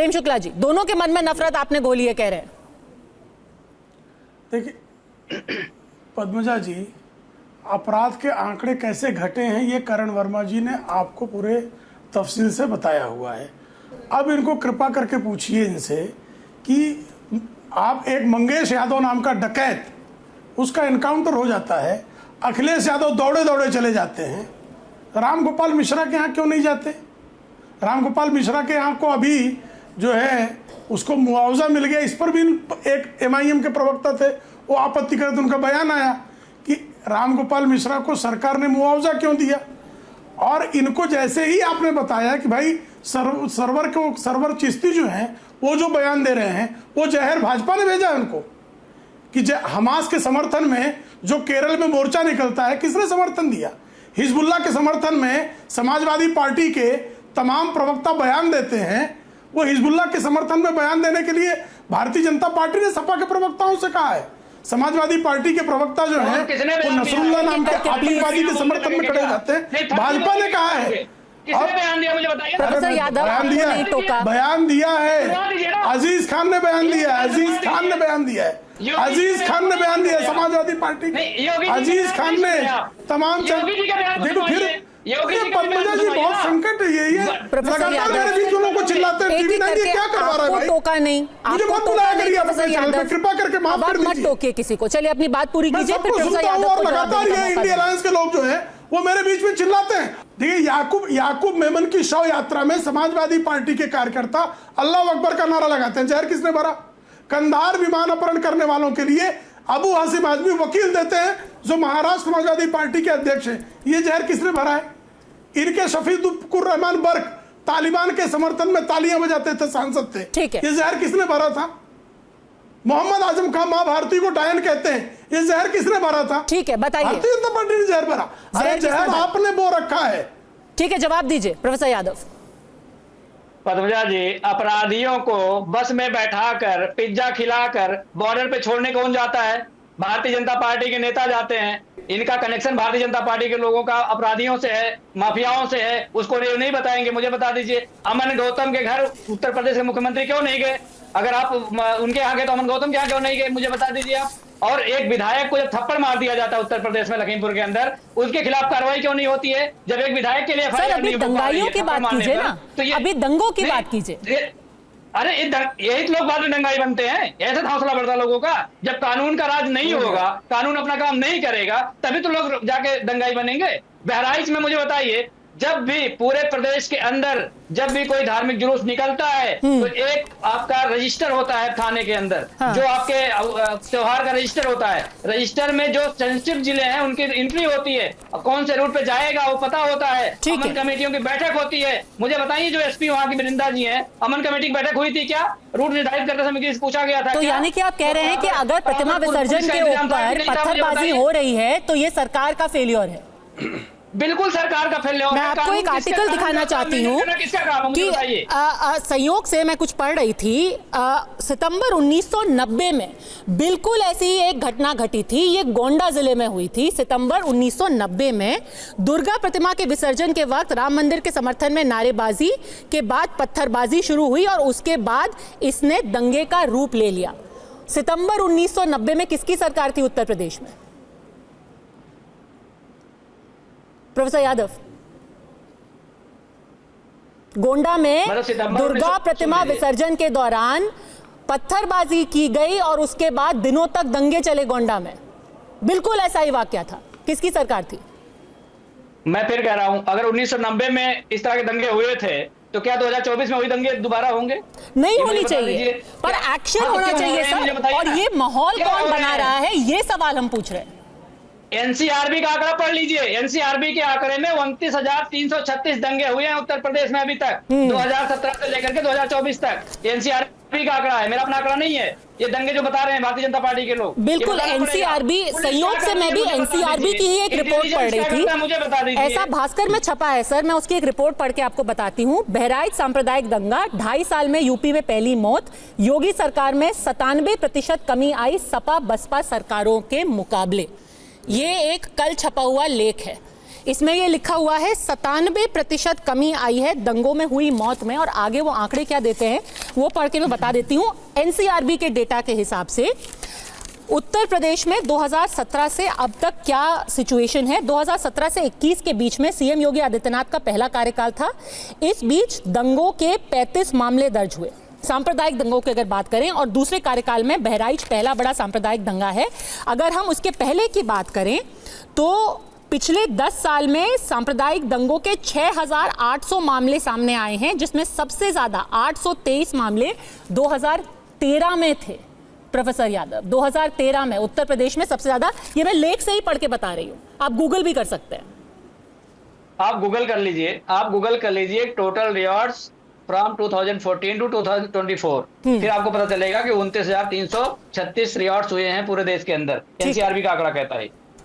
प्रेम शुक्ला जी, दोनों के मन में नफरत आपने गोली है कह रहे हैं। देखिए पद्मजा जी, अपराध के आंकड़े कैसे घटे हैं ये करण वर्मा जी ने आपको पूरे तफसील से बताया हुआ है। अब इनको कृपा करके पूछिए इनसे कि आप एक मंगेश यादव नाम का डकैत, उसका एनकाउंटर हो जाता है, अखिलेश यादव दौड़े दौड़े चले जाते हैं, रामगोपाल मिश्रा के यहाँ क्यों नहीं जाते? रामगोपाल मिश्रा के यहाँ को अभी जो है उसको मुआवजा मिल गया, इस पर भी एक MIM के प्रवक्ता थे, वो आपत्ति करते, उनका बयान आया कि रामगोपाल मिश्रा को सरकार ने मुआवजा क्यों दिया। और इनको जैसे ही आपने बताया कि भाई सरवर चिश्ती जो हैं वो जो बयान दे रहे हैं वो जहर भाजपा ने भेजा है उनको कि हमास के समर्थन में जो केरल में मोर्चा निकलता है, किसने समर्थन दिया? हिजबुल्लाह के समर्थन में समाजवादी पार्टी के तमाम प्रवक्ता बयान देते हैं। वो हिजबुल्लाह के समर्थन में बयान देने के लिए भारतीय जनता पार्टी ने सपा के प्रवक्ताओं से कहा है। समाजवादी पार्टी के प्रवक्ता जो है वो नसरुल्लाह नाम के आतंकवादी के समर्थन में खड़े जाते हैं। भाजपा ने कहा है। किसने बयान दिया मुझे बताइए? प्रोफेसर यादव बयान दिया है, अजीज खान ने बयान दिया है, अजीज खान ने बयान दिया है, अजीज खान ने बयान दिया है, समाजवादी पार्टी अजीज खान ने तमाम देखो फिर पद्मजा जी बहुत संकट है ये प्रोफेसर यादव को चिल्लाते हैं टीवी नाइन, क्या करवा रहा है भाई? टोका नहीं, मुझे मत बुलाया करिए प्रोफेसर यादव, कृपा करके माफ कर दीजिए, मत टोकिए किसी को। चलिए अपनी बात पूरी कीजिए, फिर प्रोफेसर यादव को लगातार ये इंडिया अलायंस के लोग जो है वो मेरे बीच में चिल्लाते हैं। देखिए याकूब मेमन की शव यात्रा में समाजवादी पार्टी के कार्यकर्ता अल्लाह अकबर का नारा लगाते हैं। जहर किसने भरा? कंधार विमान अपहरण करने वालों के लिए अबू हासिम आजमी वकील देते हैं जो महाराष्ट्र समाजवादी पार्टी के अध्यक्ष हैं। ये जहर किसने भरा है? इनके शफीकुर रहमान बर्क तालिबान के समर्थन में तालियां बजाते थे, सांसद थे। ठीक है, ये जहर किसने भरा था? मोहम्मद आजम खान माँ भारती को डायन कहते हैं, ये जहर किसने भरा था? ठीक है, बताइए। भारतीय जनता पार्टी ने जहर भरा। अरे जहर आपने बो रखा है। ठीक है, जवाब दीजिए प्रोफेसर यादव। पद्मजा जी, अपराधियों को बस में बैठाकर पिज्जा खिलाकर बॉर्डर पे छोड़ने कौन जाता है? भारतीय जनता पार्टी के नेता जाते हैं। इनका कनेक्शन भारतीय जनता पार्टी के लोगों का अपराधियों से है, माफियाओं से है। उसको नहीं बताएंगे? मुझे बता दीजिए, अमन गौतम के घर उत्तर प्रदेश के मुख्यमंत्री क्यों नहीं गए? अगर आप उनके यहाँ गए तो अमन गौतम के यहाँ क्यों नहीं गए? मुझे बता दीजिए आप। और एक विधायक को जब थप्पड़ मार दिया जाता है उत्तर प्रदेश में लखीमपुर के अंदर, उसके खिलाफ कार्रवाई क्यों नहीं होती है? जब एक विधायक के लिए अभी दंगाइयों की बात कीजिए ना, तो अभी दंगों की बात कीजिए। अरे यही तो लोग बाद में दंगाई बनते हैं, ऐसे हौसला बढ़ता लोगों का। जब कानून का राज नहीं होगा, कानून अपना काम नहीं करेगा, तभी तो लोग जाके दंगाई बनेंगे। बहराइच में मुझे बताइए, जब भी पूरे प्रदेश के अंदर जब भी कोई धार्मिक जुलूस निकलता है तो एक आपका रजिस्टर होता है थाने के अंदर, जो आपके त्योहार का रजिस्टर होता है। रजिस्टर में जो सेंसिटिव जिले हैं उनकी एंट्री होती है, कौन से रूट पे जाएगा वो पता होता है। अमन कमेटियों की बैठक होती है। मुझे बताइए, जो SP वहाँ की वृंदा जी हैं, अमन कमेटी की बैठक हुई थी क्या? रूट निर्धारित करते समय किसी पूछा गया था? तो यानी कि आप कह रहे हैं कि अगर प्रतिमा विसर्जन के ऊपर पत्थरबाजी हो रही है तो ये सरकार का फेलियर है? बिल्कुल सरकार का फेलियर। मैं आपको एक आर्टिकल दिखाना चाहती हूँ कि संयोग से मैं कुछ पढ़ रही थी। सितंबर 1990 में बिल्कुल ऐसी एक घटना घटी थी। ये गोंडा जिले में हुई थी। सितंबर 1990 में दुर्गा प्रतिमा के विसर्जन के वक्त राम मंदिर के समर्थन में नारेबाजी के बाद पत्थरबाजी शुरू हुई और उसके बाद इसने दंगे का रूप ले लिया। सितंबर 1990 में किसकी सरकार थी उत्तर प्रदेश में? प्रोफेसर यादव, गोंडा में दुर्गा प्रतिमा विसर्जन के दौरान पत्थरबाजी की गई और उसके बाद दिनों तक दंगे चले गोंडा में। बिल्कुल ऐसा ही वाकया था। किसकी सरकार थी? मैं फिर कह रहा हूं, अगर 1990 में इस तरह के दंगे हुए थे तो क्या 2024 में वही दंगे दोबारा होंगे? नहीं होनी चाहिए, पर एक्शन होना चाहिए सर। और ये माहौल कौन बना रहा है, ये सवाल हम पूछ रहे हैं। NCRB का आंकड़ा पढ़ लीजिए। NCRB के आंकड़े में 29,336 दंगे हुए हैं उत्तर प्रदेश में अभी तक, 2017 से लेकर के 2024 तक। NCRB का आंकड़ा है, मेरा अपना आंकड़ा नहीं है। ये दंगे जो बता रहे हैं भारतीय जनता पार्टी के लोग, बिल्कुल NCRB, संयोग से मैं भी NCRB की ही एक रिपोर्ट पढ़ रही थी। मुझे बता दीजिए, ऐसा भास्कर में छपा है सर, मैं उसकी एक रिपोर्ट पढ़ के आपको बताती हूँ। बहराइच सांप्रदायिक दंगा, 2.5 साल में यूपी में पहली मौत। योगी सरकार में 97% कमी आई सपा बसपा सरकारों के मुकाबले। ये एक कल छपा हुआ लेख है। इसमें ये लिखा हुआ है 97% कमी आई है दंगों में हुई मौत में, और आगे वो आंकड़े क्या देते हैं वो पढ़ के मैं बता देती हूँ। एनसीआरबी के डेटा के हिसाब से उत्तर प्रदेश में 2017 से अब तक क्या सिचुएशन है। 2017 से 21 के बीच में सीएम योगी आदित्यनाथ का पहला कार्यकाल था। इस बीच दंगों के 35 मामले दर्ज हुए, सांप्रदायिक दंगों की अगर बात करें, और दूसरे कार्यकाल में बहराइच पहला बड़ा सांप्रदायिक दंगा है। अगर हम उसके पहले की बात करें तो पिछले 10 साल में सांप्रदायिक दंगों के 6,800 मामले सामने आए हैं, जिसमें सबसे ज्यादा 823 मामले 2013 में थे। प्रोफेसर यादव, 2013 में उत्तर प्रदेश में सबसे ज्यादा, ये मैं लेख से ही पढ़ के बता रही हूं, आप गूगल भी कर सकते हैं। आप गूगल कर लीजिए टोटल रियॉर्ड्स फ्रॉम 2014 टू 2024, फिर आपको पता चलेगा कि 29,336 रियॉर्ड्स हुए हैं पूरे देश के अंदर। एनसीआरबी का आंकड़ा कहता है।